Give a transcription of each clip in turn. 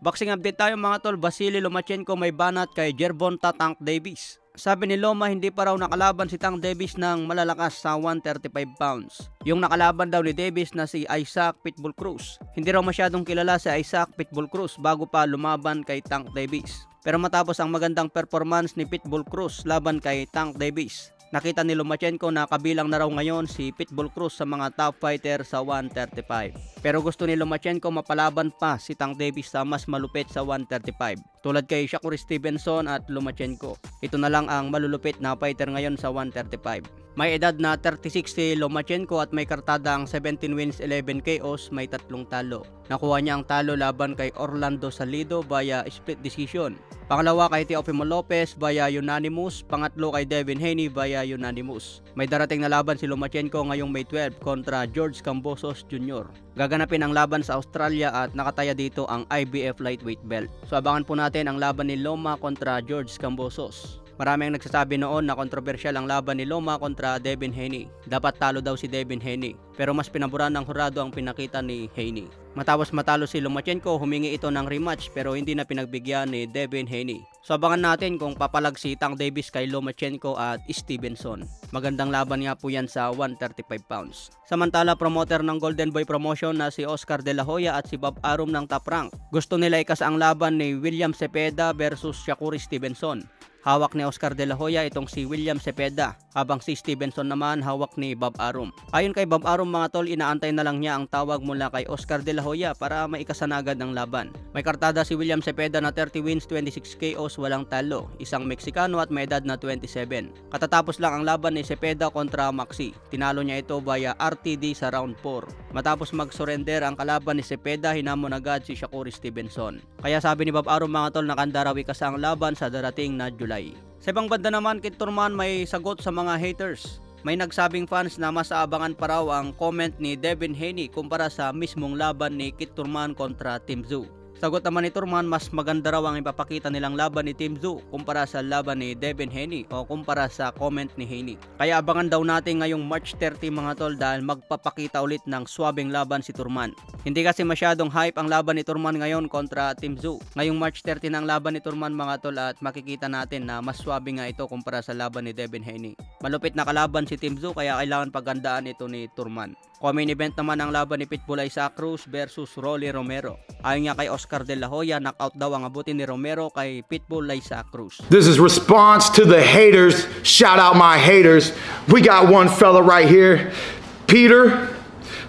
Boxing update tayo mga tol. Vasily Lomachenko may banat kay Gervonta Tank Davis. Sabi ni Loma hindi pa raw nakalaban si Tank Davis ng malalakas sa 135 pounds. Yung nakalaban daw ni Davis na si Isaac Pitbull Cruz. Hindi raw masyadong kilala si Isaac Pitbull Cruz bago pa lumaban kay Tank Davis. Pero matapos ang magandang performance ni Pitbull Cruz laban kay Tank Davis, nakita ni Lomachenko na kabilang na raw ngayon si Pitbull Cruz sa mga top fighter sa 135. Pero gusto ni Lomachenko mapalaban pa si Tank Davis sa mas malupit sa 135. Tulad kay Shakur Stevenson at Lomachenko. Ito na lang ang malulupit na fighter ngayon sa 135. May edad na 36 si Lomachenko at may kartadang 17 wins 11 KOs, may 3 talo. Nakuha niya ang talo laban kay Orlando Salido via split decision. Pangalawa kay Teofimo Lopez via unanimous. Pangatlo kay Devin Haney via unanimous. May darating na laban si Lomachenko ngayong May 12 kontra George Kambosos Jr. Gaganapin ang laban sa Australia at nakataya dito ang IBF lightweight belt. So abangan po natin ang laban ni Loma kontra George Kambosos. Marami ang nagsasabi noon na kontrobersyal ang laban ni Loma kontra Devin Haney. Dapat talo daw si Devin Haney, pero mas pinaboran ng hurado ang pinakita ni Haney. Matapos matalo si Lomachenko, humingi ito ng rematch pero hindi na pinagbigyan ni Devin Haney. So abangan natin kung papalag si Tank Davis kay Lomachenko at Stevenson. Magandang laban nga po yan sa 135 pounds. Samantala, promoter ng Golden Boy Promotion na si Oscar De La Hoya at si Bob Arum ng Top Rank, gusto nila ikasa ang laban ni William Cepeda versus Shakur Stevenson. Hawak ni Oscar De La Hoya itong si William Cepeda, habang si Stevenson naman hawak ni Bob Arum. Ayon kay Bob Arum mga tol, inaantay na lang niya ang tawag mula kay Oscar De La Hoya para maikasan agad ang laban. May kartada si William Cepeda na 30 wins 26 KOs, walang talo, isang Meksikano at may edad na 27. Katatapos lang ang laban ni Cepeda kontra Maxi. Tinalo niya ito via RTD sa round 4. Matapos mag-surrender ang kalaban ni Cepeda, hinamon agad si Shakur Stevenson. Kaya sabi ni Bob Arum mga tol, nakanda raw ikasa ang laban sa darating na July. Sa ibang banda naman, Kit Turman may sagot sa mga haters. May nagsabing fans na mas aabangan pa raw ang comment ni Devin Haney kumpara sa mismong laban ni Kit Turman kontra Tim Tszyu. Sagot naman ni Turman, mas maganda raw ang ipapakita nilang laban ni Tim Tszyu kumpara sa laban ni Devin Haney o kumpara sa comment ni Haney. Kaya abangan daw natin ngayong March 30 mga tol dahil magpapakita ulit ng swabing laban si Turman. Hindi kasi masyadong hype ang laban ni Turman ngayon kontra Tim Tszyu. Ngayong March 30 na ang laban ni Turman mga tol at makikita natin na mas swabe nga ito kumpara sa laban ni Devin Haney. Malupit na kalaban si Tim Tszyu kaya kailangan pagandaan ito ni Turman. Main event naman ang laban ni Pitbull Isaac Cruz versus Rolly Romero. Ayon nga kay Oscar De La Hoya, knockout daw ang abutin ni Romero kay Pitbull Isaac Cruz. This is response to the haters. Shout out my haters. We got one fella right here, Peter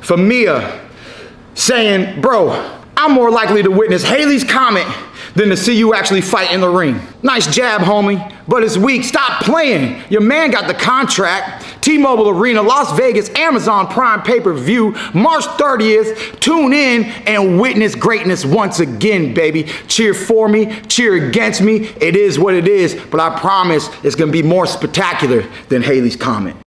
Famia, saying, bro, I'm more likely to witness Haley's comment than to see you actually fight in the ring. Nice jab, homie, but it's weak. Stop playing. Your man got the contract. T-Mobile Arena, Las Vegas, Amazon Prime pay-per-view, March 30th. Tune in and witness greatness once again, baby. Cheer for me, cheer against me. It is what it is, but I promise it's going to be more spectacular than Haley's comment.